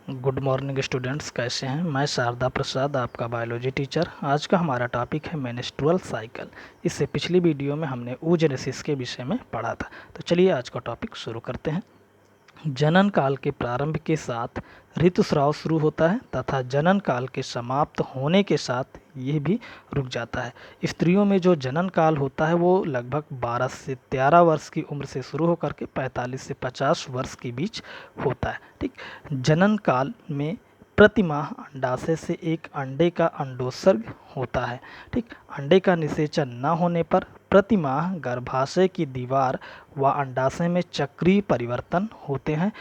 Good morning students, कैसे हैं। मैं शारदा प्रसाद, आपका बायोलॉजी टीचर। आज का हमारा टॉपिक है मेंस्ट्रुअल साइकिल। इससे पिछली वीडियो में हमने oogenesis के विषय में पढ़ा था। तो चलिए आज का टॉपिक शुरू करते हैं। जनन काल के प्रारंभ के साथ ऋतुस्राव शुरू होता है तथा जनन काल के समाप्त होने के साथ यह भी रुक जाता है। स्त्रियों में जो जनन काल होता है वो लगभग 12 से 13 वर्ष की उम्र से शुरू होकर के 45 से 50 वर्ष के बीच होता है। ठीक, जनन काल में प्रति माह अंडाशय से एक अंडे का अंडोत्सर्ग होता है। ठीक, अंडे का निषेचन न होने पर प्रति माह गर्भाशय की दीवार व अंडाशय में चक्रीय परिवर्तन होते हैं,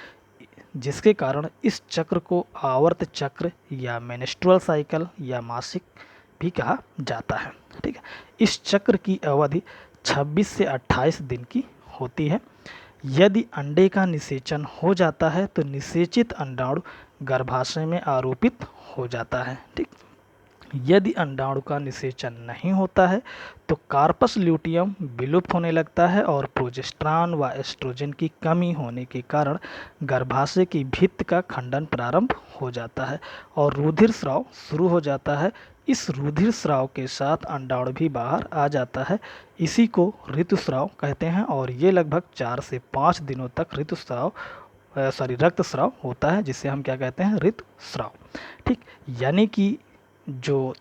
जिसके कारण इस चक्र को आवर्त चक्र या मेंस्ट्रुअल साइकिल या मासिक भी कहा जाता है। ठीक है, इस चक्र की अवधि 26 से 28 दिन की होती है। यदि अंडे का निषेचन हो जाता है तो निषेचित अंडाणु गर्भाशय में आरोपित हो जाता है। ठीक, यदि अंडाणु का निषेचन नहीं होता है तो कार्पस ल्यूटियम विलुप्त होने लगता है और प्रोजेस्टेरॉन व एस्ट्रोजन की कमी होने के कारण गर्भाशय की भित्ति का खंडन प्रारंभ हो जाता है और रुधिर स्राव शुरू हो जाता है। इस रुधिर स्राव के साथ अंडाणु भी बाहर आ जाता है। इसी को ऋतुस्राव कहते हैं और ये लगभग 4 से 5 दिनों तक रक्तस्राव होता है, जिसे हम क्या कहते हैं, ऋतुस्राव। ठीक, यानी कि जो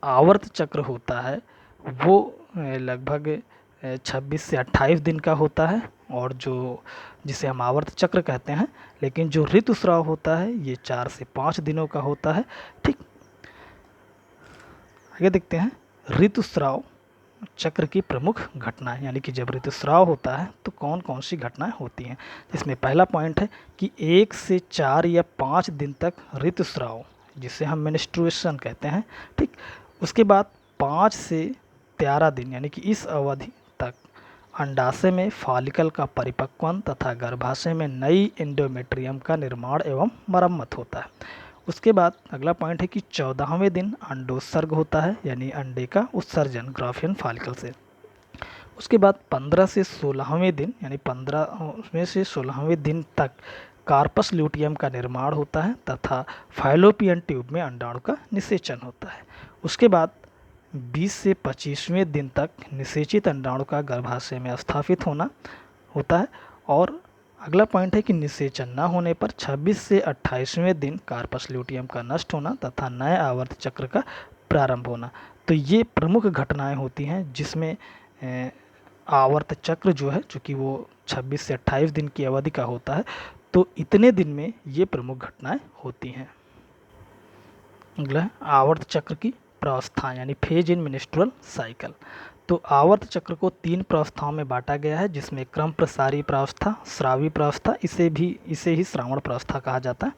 आवर्त चक्र होता है वो लगभग 26 से 28 दिन का होता है और जिसे हम आवर्त चक्र कहते हैं, लेकिन जो ऋतुस्राव होता है ये 4 से 5 दिनों का होता है। ठीक, आगे देखते हैं ऋतुस्राव चक्र की प्रमुख घटनाएं, यानी कि जब ऋतुस्राव होता है तो कौन कौन सी घटनाएं होती हैं। इसमें पहला पॉइंट है कि 1 से 4 या 5 दिन तक ऋतुस्राव, जिसे हम मेंस्ट्रुएशन कहते हैं। ठीक, उसके बाद 5 से 13 दिन, यानी कि इस अवधि तक अंडाशय में फॉलिकल का परिपक्वन तथा गर्भाशय में नई एंडोमेट्रियम का निर्माण एवं मरम्मत होता है। उसके बाद अगला पॉइंट है कि 14वें दिन अंडोत्सर्ग होता है, यानी अंडे का उत्सर्जन ग्राफियन फॉलिकल से। उसके बाद 15 से 16वें दिन, यानी 15 में से 16वें दिन तक कार्पस ल्यूटियम का निर्माण होता है तथा फाइलोपियन ट्यूब में अंडाणु का निषेचन होता है। उसके बाद 20 से 25वें दिन तक निषेचित अंडाणु का गर्भाशय में स्थापित होना होता है और अगला पॉइंट है कि निषेचन न होने पर 26 से 28वें दिन कार्पस ल्यूटियम का नष्ट होना तथा नए आवर्त चक्र का प्रारंभ होना। तो ये प्रमुख घटनाएं होती हैं जिसमें आवर्त चक्र जो है, चूँकि वो 26 से 28 दिन की अवधि का होता है, तो इतने दिन में ये प्रमुख घटनाएं होती हैं। अगला आवर्त चक्र की प्रावस्था, यानी फेज इन मेंस्ट्रुअल साइकिल। तो आवर्त चक्र को 3 प्रावस्थाओं में बांटा गया है, जिसमें क्रम प्रसारी प्रावस्था, स्रावी प्रावस्था, इसे ही श्रावण प्रावस्था कहा जाता है।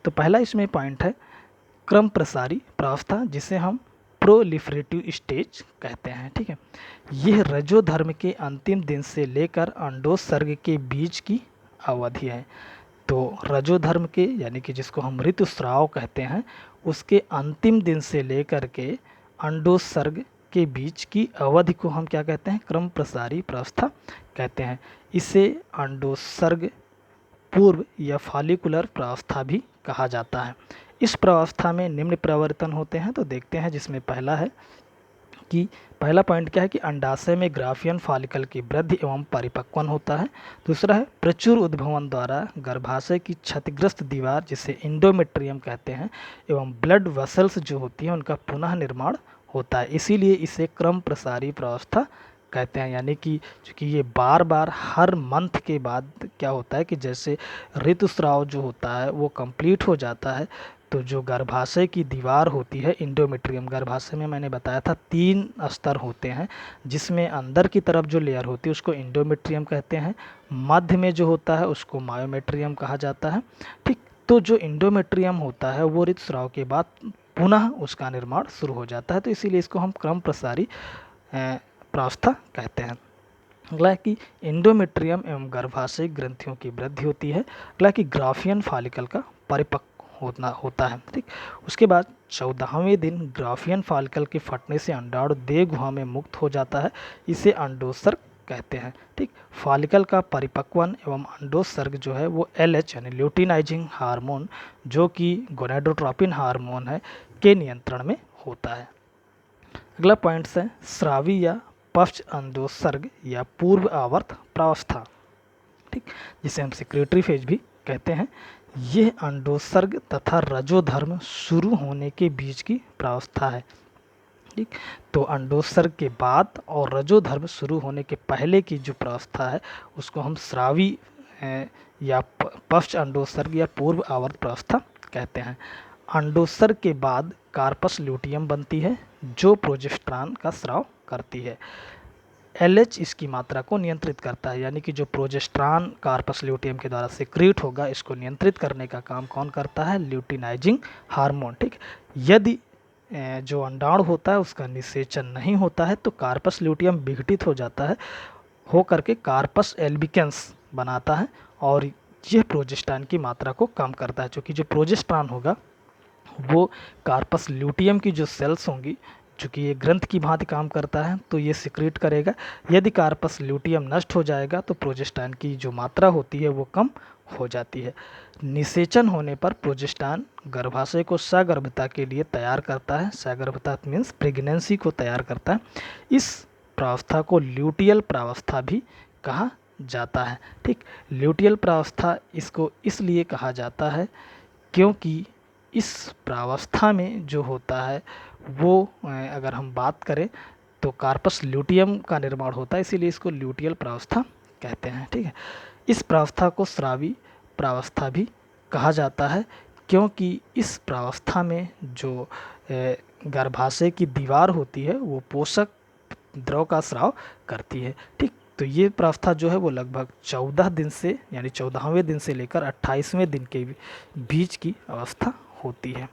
तो पहला इसमें पॉइंट है क्रम प्रसारी प्रावस्था, जिसे हम प्रोलिफरेटिव स्टेज कहते हैं। ठीक है, यह रजोधर्म के अंतिम दिन से लेकर अंडोत्सर्ग के बीच की अवधि है। तो रजोधर्म के, यानी कि जिसको हम ऋतुस्राव कहते हैं, उसके अंतिम दिन से लेकर के अंडोत्सर्ग के बीच की अवधि को हम क्या कहते हैं, क्रम प्रसारी प्रावस्था कहते हैं। इसे अंडोत्सर्ग पूर्व या फॉलिकुलर प्रावस्था भी कहा जाता है। इस प्रावस्था में निम्न प्रवर्तन होते हैं, तो देखते हैं। जिसमें पहला है कि पहला पॉइंट क्या है कि अंडाशय में ग्राफियन फॉलिकल की वृद्धि एवं परिपक्वन होता है। दूसरा है प्रचुर उद्भवन द्वारा गर्भाशय की क्षतिग्रस्त दीवार, जिसे इंडोमेट्रियम कहते हैं, एवं ब्लड वेसल्स जो होती हैं उनका पुनः निर्माण होता है। इसीलिए इसे क्रम प्रसारी प्रावस्था कहते हैं। यानी कि चूँकि ये बार बार हर मंथ के बाद क्या होता है कि जैसे ऋतुस्राव जो होता है वो कंप्लीट हो जाता है, तो जो गर्भाशय की दीवार होती है इंडोमेट्रियम, गर्भाशय में मैंने बताया था 3 स्तर होते हैं, जिसमें अंदर की तरफ जो लेयर होती है उसको इंडोमेट्रियम कहते हैं, मध्य में जो होता है उसको मायोमेट्रियम कहा जाता है। ठीक, तो जो इंडोमेट्रियम होता है वो ऋतुस्राव के बाद पुनः उसका निर्माण शुरू हो जाता है, तो इसीलिए इसको हम क्रम प्रसारी प्रावस्था कहते हैं। अगला कि इंडोमेट्रियम एवं गर्भाशय ग्रंथियों की वृद्धि होती है। अगला कि ग्राफियन फॉलिकल का परिपक्व होता है। ठीक, उसके बाद 14वें दिन ग्राफियन फॉलिकल के फटने से अंडाणु देह गुहा में मुक्त हो जाता है। इसे अंडोत्सर्ग कहते हैं। ठीक, फॉलिकल का परिपक्वन एवं अंडोत्सर्ग जो है वो LH यानी ल्यूटिनाइजिंग हार्मोन, जो कि गोनेडोट्रोपिन हार्मोन है, के नियंत्रण में होता है। अगला पॉइंट है स्रावी या पश्च अंडोत्सर्ग या पूर्व आवर्त प्रावस्था। ठीक, जिसे हम सिक्रेटरी फेज भी कहते हैं। यह अंडोत्सर्ग तथा रजोधर्म शुरू होने के बीच की प्रावस्था है। ठीक, तो अंडोत्सर्ग के बाद और रजोधर्म शुरू होने के पहले की जो प्रावस्था है उसको हम स्रावी या पश्च अंडोत्सर्ग या पूर्व आवर्त प्रावस्था कहते हैं। अंडोत्सर्ग के बाद कार्पस ल्यूटियम बनती है जो प्रोजेस्टेरॉन का स्राव करती है। LH इसकी मात्रा को नियंत्रित करता है, यानी कि जो प्रोजेस्टेरॉन कार्पस ल्यूटियम के द्वारा सिक्रीट होगा इसको नियंत्रित करने का काम कौन करता है? Luteinizing hormone. ठीक, यदि जो अंडाणु होता है उसका निषेचन नहीं होता है तो कार्पस ल्यूटियम विघटित हो जाता है, हो करके कार्पस एल्बिकेंस बनाता है और यह प्रोजेस्टेरॉन की मात्रा को कम करता है। क्योंकि जो प्रोजेस्टेरॉन होगा वो कार्पस ल्यूटियम की जो सेल्स होंगी, चूँकि ये ग्रंथ की भांति काम करता है तो ये सिक्रीट करेगा। यदि कार्पस ल्यूटियम नष्ट हो जाएगा तो प्रोजेस्टेरॉन की जो मात्रा होती है वो कम हो जाती है। निषेचन होने पर प्रोजेस्टेरॉन गर्भाशय को सगर्भता के लिए तैयार करता है। सगर्भता मीन्स प्रेगनेंसी को तैयार करता है। इस प्रावस्था को ल्यूटियल प्रावस्था भी कहा जाता है। ठीक, ल्यूटियल प्रावस्था इसको इसलिए कहा जाता है क्योंकि इस प्रावस्था में जो होता है वो अगर हम बात करें तो कार्पस ल्यूटियम का निर्माण होता है, इसीलिए इसको ल्यूटियल प्रावस्था कहते हैं। ठीक है, इस प्रावस्था को स्रावी प्रावस्था भी कहा जाता है क्योंकि इस प्रावस्था में जो गर्भाशय की दीवार होती है वो पोषक द्रव का स्राव करती है। ठीक, तो ये प्रावस्था जो है वो लगभग 14 दिन से यानी 14वें दिन से लेकर 28वें दिन के बीच की अवस्था होती है।